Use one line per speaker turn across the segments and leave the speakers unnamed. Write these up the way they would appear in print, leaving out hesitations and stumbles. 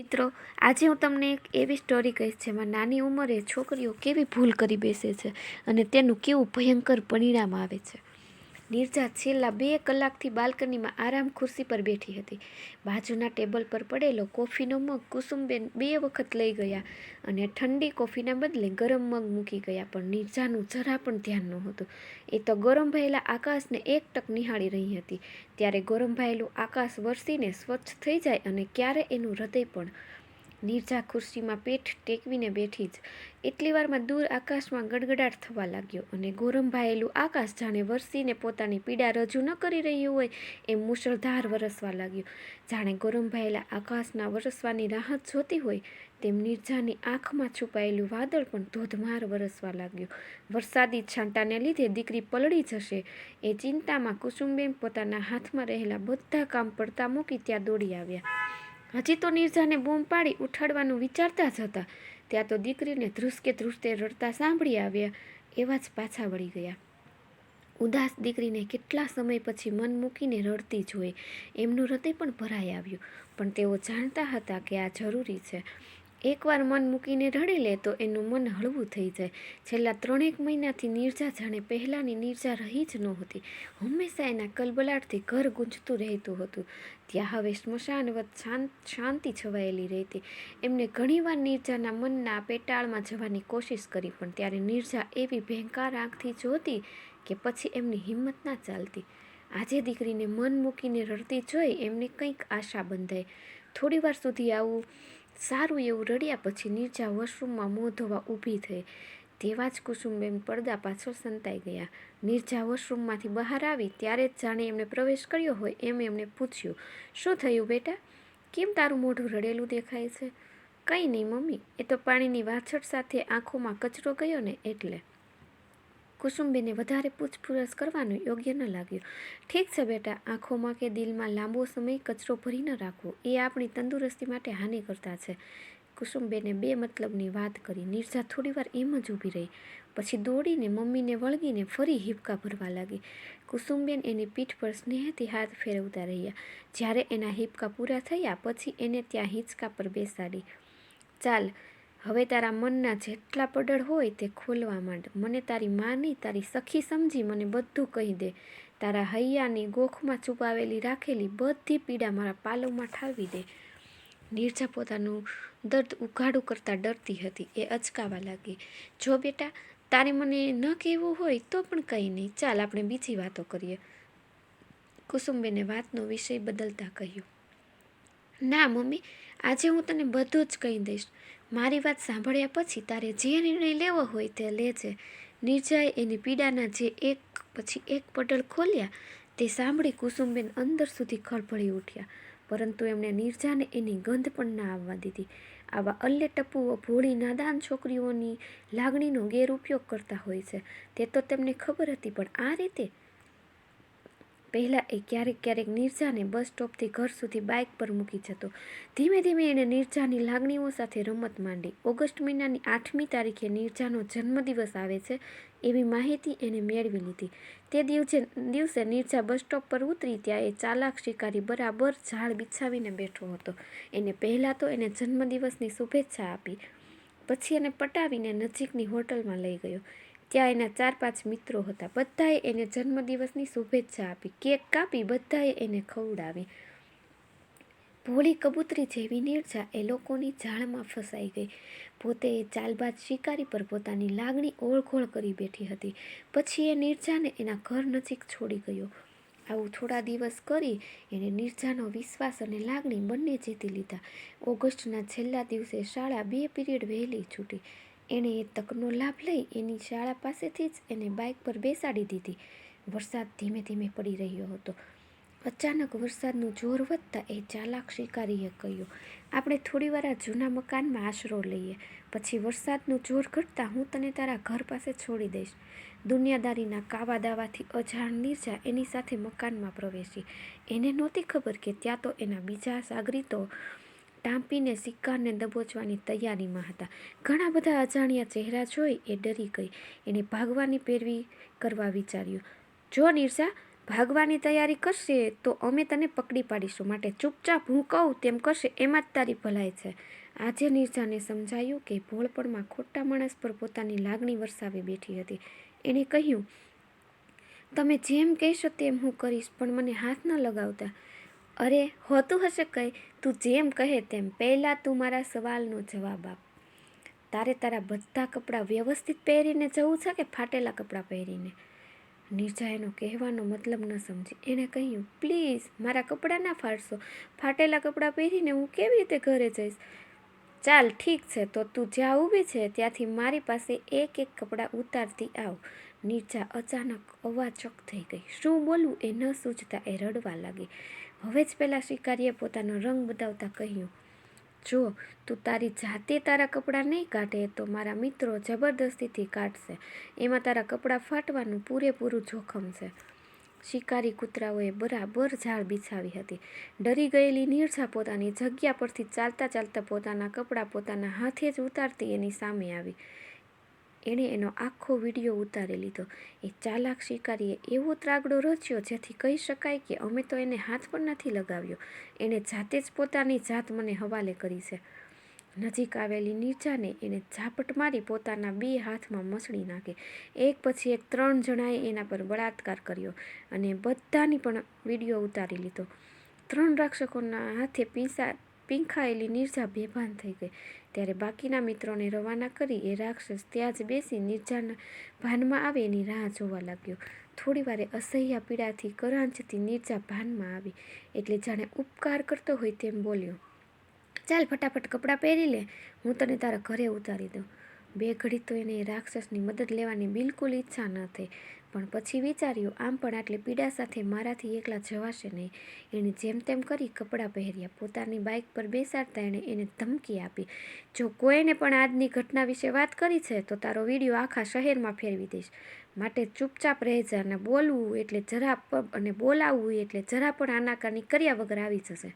મિત્રો, આજે હું તમને એક એવી સ્ટોરી કહીશ જેમાં નાની ઉંમરે છોકરીઓ કેવી ભૂલ કરી બેસે છે અને તેનું કેવું ભયંકર પરિણામ આવે છે. નીરજા છેલ્લા 2 કલાકથી બાલ્કનીમાં આરામ ખુરશી પર બેઠી હતી. બાજુના ટેબલ પર પડેલો કોફીનો મગ કુસુમબેન 2 વખત લઈ ગયા અને ઠંડી કોફીના બદલે ગરમ મગ મૂકી ગયા, પણ નીરજાનું જરા પણ ધ્યાન નહોતું. એ તો ગરમભાયેલા આકાશને એકટક નિહાળી રહી હતી. ત્યારે ગરમભાયેલું આકાશ વરસીને સ્વચ્છ થઈ જાય અને ક્યારે એનું હૃદય પણ. નીરજા ખુરશીમાં પીઠ ટેકવીને બેઠી જ એટલી વારમાં દૂર આકાશમાં ગડગડાટ થવા લાગ્યો અને ગોરંભાયેલું આકાશ જાણે વરસીને પોતાની પીડા રજૂ ન કરી રહ્યું હોય એમ મુશળધાર વરસવા લાગ્યું. જાણે ગોરંભાયેલા આકાશના વરસવાની રાહત જોતી હોય તેમ નીરજાની આંખમાં છુપાયેલું વાદળ પણ ધોધમાર વરસવા લાગ્યું. વરસાદી છાંટાને લીધે દીકરી પલળી જશે એ ચિંતામાં કુસુમબેન પોતાના હાથમાં રહેલા બધા કામ પડતા મૂકી ત્યાં દોડી આવ્યા. હજી તો નીરજાને બૂમ પાડી ઉઠાડવાનું વિચારતા જ હતા ત્યાં તો દીકરીને ધ્રુસકે ધ્રુસતે રડતા સાંભળી આવ્યા એવા જ પાછા વળી ગયા. ઉદાસ દીકરીને કેટલા સમય પછી મન મૂકીને રડતી જોઈ એમનું હૃદય પણ ભરાઈ આવ્યું, પણ તેઓ જાણતા હતા કે આ જરૂરી છે. એકવાર મન મૂકીને રડી લે તો એનું મન હળવું થઈ જાય. છેલ્લા 3 મહિનાથી નીરજા જાણે પહેલાંની નીરજા રહી જ નહોતી. હંમેશા એના કલબલાટથી ઘર ગૂંજતું રહેતું હતું. ત્યાં હવે સ્મશાનવત શાંતિ છવાયેલી રહેતી. એમને ઘણીવાર નીરજાના મનના પેટાળમાં જવાની કોશિશ કરી, પણ ત્યારે નીરજા એવી ભયંકર આંખથી જોતી કે પછી એમની હિંમત ના ચાલતી. આજે દીકરીને મન મૂકીને રડતી જોઈ એમને કંઈક આશા બંધાઈ. થોડી વાર સુધી આવું સારું એવું રડ્યા પછી નીરજા વોશરૂમમાં મોં ધોવા ઊભી થઈ. તેવા જ કુસુમબેન પડદા પાછળ સંતાઈ ગયા. નીરજા વોશરૂમમાંથી બહાર આવી ત્યારે જ જાણે એમણે પ્રવેશ કર્યો હોય એમ એમણે પૂછ્યું, શું થયું બેટા? કેમ તારું મોઢું રડેલું દેખાય છે? કંઈ નહીં મમ્મી, એ તો પાણીની વાછળ સાથે આંખોમાં કચરો ગયો ને એટલે. કુસુમબેને વધારે પૂછપરછ કરવાનું યોગ્ય ન લાગ્યું. ઠીક છે બેટા, આંખોમાં કે દિલમાં લાંબો સમય કચરો ભરી ન રાખવો, એ આપણી તંદુરસ્તી માટે હાનિ કરતા છે. કુસુમબેને બે મતલબની વાત કરી. નીરજા થોડીવાર એમ જ ઊભી રહી, પછી દોડીને મમ્મીને વળગીને ફરી હિબકા ભરવા લાગી. કુસુમબેન એની પીઠ પર સ્નેહથી હાથ ફેરવતા રહ્યા. જ્યારે એના હિબકા પૂરા થયા પછી એને ત્યાં હિંચકા પર બેસાડી. ચાલ, હવે તારા મનના જેટલા પડળ હોય તે ખોલવા માંડ. મને તારી માં નહીં, તારી સખી સમજી મને બધું કહી દે. તારા હૈયાની ગોખમાં છુપાવેલી રાખેલી બધી પીડા મારા પાલવમાં ઠાલવી દે. નીરજા પોતાનું દર્દ ઉઘાડું કરતા ડરતી હતી. એ અચકાવા લાગી. જો બેટા, તારે મને ન કહેવું હોય તો પણ કંઈ નહીં, ચાલ આપણે બીજી વાતો કરીએ. કુસુમબેને વાતનો વિષય બદલતા કહ્યું. ના મમ્મી, આજે હું તને બધું જ કહી દઈશ. મારી વાત સાંભળ્યા પછી તારે જે નિર્ણય લેવો હોય તે લેજે. નીરજાએ એની પીડાના જે એક પછી એક પડળ ખોલ્યા તે સાંભળી કુસુમબેન અંદર સુધી ખળભળી ઉઠ્યા, પરંતુ એમણે નીરજાને એની ગંધ પણ ના આવવા દીધી. આવા અલ્લે ટપુઓ ભોળી નાદાન છોકરીઓની લાગણીનો ગેરઉપયોગ કરતા હોય છે તે તો તેમને ખબર હતી, પણ આ રીતે? પહેલાં એ ક્યારેક નીરજાને બસ સ્ટોપથી ઘર સુધી બાઇક પર મૂકી જતો. ધીમે ધીમે એણે નીરજાની લાગણીઓ સાથે રમત માંડી. ઓગસ્ટ મહિનાની 8મી તારીખે નીરજાનો જન્મદિવસ આવે છે એવી માહિતી એને મેળવી લીધી. તે દિવસે નીરજા બસ સ્ટોપ પર ઉતરી ત્યાં એ ચાલાક શિકારી બરાબર ઝાડ બિછાવીને બેઠો હતો. એને પહેલાં તો એને જન્મદિવસની શુભેચ્છા આપી, પછી એને પટાવીને નજીકની હોટલમાં લઈ ગયો. ત્યાં એના 4-5 મિત્રો હતા. બધાએ એને જન્મદિવસની શુભેચ્છા આપી, કેક કાપી, બધાએ એને ખવડાવી. ભોળી કબૂતરી જેવી નીરજા એ લોકોની જાળમાં ફસાઈ ગઈ. પોતે એ ચાલબાજ શિકારી પર પોતાની લાગણી ઓળઘોળ કરી બેઠી હતી. પછી એ નીરજાને એના ઘર નજીક છોડી ગયો. આવું થોડા દિવસ કરી એણે નીરજાનો વિશ્વાસ અને લાગણી બંને જીતી લીધા. ઓગસ્ટના છેલ્લા દિવસે શાળા 2 પિરિયડ વહેલી છૂટી. એણે એ તકનો લાભ લઈ એની શાળા પાસેથી જ એને બાઇક પર બેસાડી દીધી. વરસાદ ધીમે ધીમે પડી રહ્યો હતો. અચાનક વરસાદનું જોર વધતા એ ચાલાક શિકારીએ કહ્યું, આપણે થોડીવાર આ જૂના મકાનમાં આશરો લઈએ, પછી વરસાદનું જોર ઘટતા હું તને તારા ઘર પાસે છોડી દઈશ. દુનિયાદારીના કાવા દાવાથી અજાણ નીરજા એની સાથે મકાનમાં પ્રવેશી. એને નહોતી ખબર કે ત્યાં તો એના બીજા સાગરીતો ટાંપીને શિકારને દબોચવાની તૈયારીમાં હતા. ઘણા બધા અજાણ્યા ચહેરા જોઈ એ ડરી ગઈ. એણે ભાગવાની પેરવી કરવા વિચાર્યું. જો નીરજા, ભાગવાની તૈયારી કરશે તો અમે તને પકડી પાડીશું, માટે ચૂપચાપ હું કહું તેમ કરશે એમાં જ તારી ભલાઈ છે. આજે નિર્જાને સમજાયું કે ભોળપણમાં ખોટા માણસ પર પોતાની લાગણી વરસાવી બેઠી હતી. એણે કહ્યું, તમે જેમ કહેશો તેમ હું કરીશ, પણ મને હાથ ન લગાવતા. અરે હોતું હશે કંઈ, તું જેમ કહે તેમ. પહેલાં તું મારા સવાલનો જવાબ આપ. તારે તારા બધા કપડાં વ્યવસ્થિત પહેરીને જવું છે કે ફાટેલા કપડાં પહેરીને? નિર્જા એનો કહેવાનો મતલબ ન સમજી. એણે કહ્યું, પ્લીઝ મારા કપડાં ના ફાડશો. ફાટેલા કપડાં પહેરીને હું કેવી રીતે ઘરે જઈશ? ચાલ ઠીક છે, તો તું જ્યાં ઊભી છે ત્યાંથી મારી પાસે એક એક કપડાં ઉતારતી આવ. નિર્જા અચાનક અવાચક થઈ ગઈ. શું બોલવું એ ન સૂઝતા એ રડવા લાગી. હવે જ પેલા શિકારીએ પોતાનો રંગ બતાવતા કહ્યું, જો તું તારી જાતે તારા કપડાં નહીં કાઢે તો મારા મિત્રો જબરદસ્તીથી કાઢશે. એમાં તારા કપડાં ફાટવાનું પૂરેપૂરું જોખમ છે. શિકારી કૂતરાઓએ બરાબર ઝાડ બિછાવી હતી. ડરી ગયેલી નિર્જા પોતાની જગ્યા પરથી ચાલતા ચાલતા પોતાના કપડાં પોતાના હાથે જ ઉતારતી એની સામે આવી. એણે એનો આખો વિડીયો ઉતારી લીધો. એ ચાલાક શિકારીએ એવો ત્રાગડો રચ્યો જેથી કહી શકાય કે અમે તો એને હાથ પણ નથી લગાવ્યો. એણે જાતે જ પોતાની જાત મને હવાલે કરી છે. નજીક આવેલી નિર્જાને એને ઝાપટ મારી પોતાના 2 હાથમાં મસળી નાખી. એક પછી એક 3 જણાએ એના પર બળાત્કાર કર્યો અને બધાની પણ વિડીયો ઉતારી લીધો. 3 રાક્ષકોના હાથે પીંખાયેલી નિર્જા બેભાન થઈ ગઈ. ત્યારે બાકીના મિત્રોને રવાના કરી એ રાક્ષસ ત્યાં જ બેસી નિર્જાના ભાનમાં આવે એની રાહ જોવા લાગ્યો. થોડી વારે અસહ્ય પીડાથી કરાંચતી નિર્જા ભાનમાં આવી એટલે જાણે ઉપકાર કરતો હોય તેમ બોલ્યો, ચાલ ફટાફટ કપડાં પહેરી લે, હું તને તારા ઘરે ઉતારી દઉં. 2 ઘડી તો એને રાક્ષસની મદદ લેવાની બિલકુલ ઈચ્છા ન થઈ, પણ પછી વિચાર્યું, આમ પણ આટલી પીડા સાથે મારાથી એકલા જવાશે નહીં. એણે જેમ તેમ કરી કપડાં પહેર્યા. પોતાની બાઇક પર બેસાડતા એણે એને ધમકી આપી, જો કોઈને પણ આજની ઘટના વિશે વાત કરી છે તો તારો વિડીયો આખા શહેરમાં ફેરવી દઈશ, માટે ચૂપચાપ રહેજે અને બોલાવવું એટલે જરા પણ આનાકાની કર્યા વગર આવી જશે.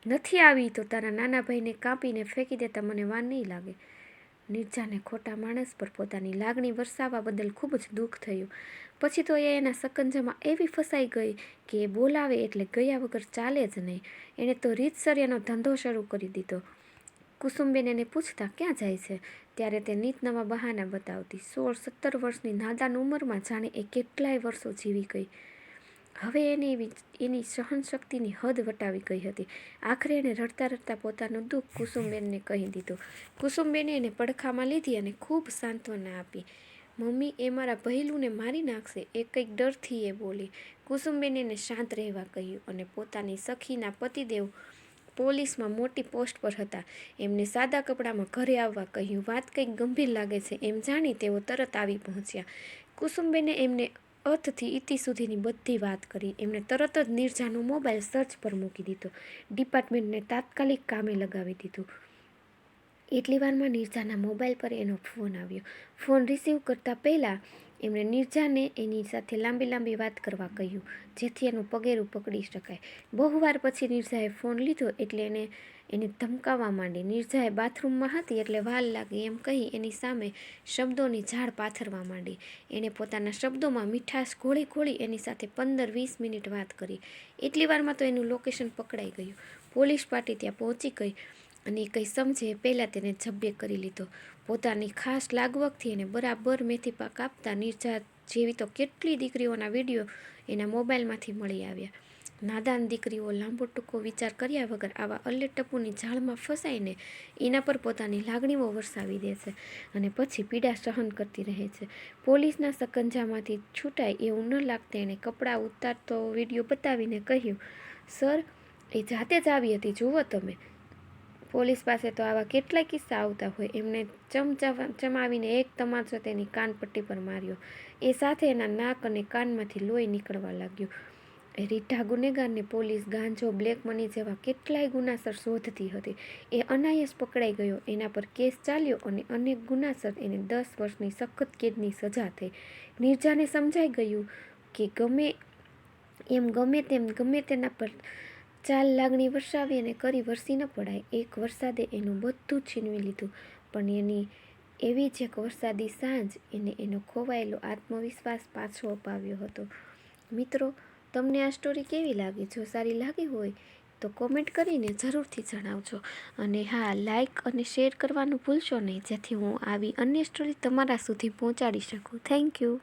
નથી આવી તો તારા નાના ભાઈને કાપીને ફેંકી દેતા મને વાર નહીં લાગે. નિર્જાને ખોટા માણસ પર પોતાની લાગણી વરસાવવા બદલ ખૂબ જ દુઃખ થયું. પછી તો એ એના સકંજામાં એવી ફસાઈ ગઈ કે એ બોલાવે એટલે ગયા વગર ચાલે જ નહીં. એણે તો રીતસર એનો ધંધો શરૂ કરી દીધો. કુસુમબેન એને પૂછતા ક્યાં જાય છે ત્યારે તે નીતનવા બહાના બતાવતી. 16-17 વર્ષની નાદાન ઉંમરમાં જાણે એ કેટલાય વર્ષો જીવી ગઈ. હવે એને એની સહનશક્તિની હદ વટાવી ગઈ હતી. આખરે એને રડતા રડતા પોતાનું દુઃખ કુસુમબેનને કહી દીધું. કુસુમબેને એને પડખામાં લીધી અને ખૂબ સાંત્વના આપી. મમ્મી, એ મારા ભૈલુંને મારી નાખશે, એ કંઈક ડરથી એ બોલી. કુસુમબેને એને શાંત રહેવા કહ્યું અને પોતાની સખીના પતિદેવ પોલીસમાં મોટી પોસ્ટ પર હતા, એમને સાદા કપડામાં ઘરે આવવા કહ્યું. વાત કંઈક ગંભીર લાગે છે એમ જાણી તેઓ તરત આવી પહોંચ્યા. કુસુમબેને એમને અર્થથી ઇતિ સુધીની બધી વાત કરી. એમણે તરત જ નિર્જાનો મોબાઈલ સર્ચ પર મૂકી દીધો. ડિપાર્ટમેન્ટને તાત્કાલિક કામે લગાવી દીધું. એટલી વારમાં નિર્જાના મોબાઈલ પર એનો ફોન આવ્યો. ફોન રિસીવ કરતા પહેલાં એમણે નિર્જાને એની સાથે લાંબી વાત કરવા કહ્યું, જેથી એનું પગેરું પકડી શકાય. બહુ વાર પછી નિર્જાએ ફોન લીધો એટલે એને ધમકાવવા માંડી. નિર્જાએ બાથરૂમમાં હતી એટલે વાલ લાગી એમ કહી એની સામે શબ્દોની ઝાડ પાથરવા માંડી. એણે પોતાના શબ્દોમાં મીઠાશ ઘોળી એની સાથે 15-20 મિનિટ વાત કરી. એટલી વારમાં તો એનું લોકેશન પકડાઈ ગયું. પોલીસ પાર્ટી ત્યાં પહોંચી ગઈ અને એ કંઈ સમજે પહેલાં તેને ઝબ્બે કરી લીધો. પોતાની ખાસ લાગવગથી એને બરાબર મેથીપાક આપતા નિર્જા જેવી તો કેટલી દીકરીઓના વિડીયો એના મોબાઈલમાંથી મળી આવ્યા. નાદાન દીકરીઓ લાંબો ટૂંકો વિચાર કર્યા વગર આવા અલ્લેટપ્પુની જાળમાં ફસાઈને એના પર પોતાની લાગણીઓ વરસાવી દે છે અને પછી પીડા સહન કરતી રહે છે. પોલીસના સકંજામાંથી છૂટાય એવું ન લાગતા એણે કપડાં ઉતારતો વિડીયો બતાવીને કહ્યું, સર, એ જાતે જ આવી હતી, જુઓ તમે. પોલીસ પાસે તો આવા કેટલાય કિસ્સા આવતા હોય. એમણે ચમાવીને એક તમાચો તેની કાનપટ્ટી પર માર્યો. એ સાથે એના નાક અને કાનમાંથી લોહી નીકળવા લાગ્યું. એ રીઢા ગુનેગારને પોલીસ ગાંજો, બ્લેક મની જેવા કેટલાય ગુનાસર શોધતી હતી. એ અનાયાસ પકડાઈ ગયો. એના પર કેસ ચાલ્યો અને અનેક ગુનાસર એને 10 વર્ષની સખત કેદની સજા થઈ. નિર્જાને સમજાઈ ગયું કે ગમે તેના પર ચાલ લાગણી વરસાવી અને કરી વરસી ન પડાય. એક વરસાદે એનું બધું છીનવી લીધું, પણ એની એવી જ એક વરસાદી સાંજ એને એનો ખોવાયેલો આત્મવિશ્વાસ પાછો અપાવ્યો હતો. મિત્રો, તમને આ સ્ટોરી કેવી લાગી? જો સારી લાગી હોય તો કોમેન્ટ કરીને જરૂરથી જણાવજો. અને હા, લાઈક અને શેર કરવાનું ભૂલશો નહીં, જેથી હું આવી અન્ય સ્ટોરી તમારા સુધી પહોંચાડી શકું. Thank you.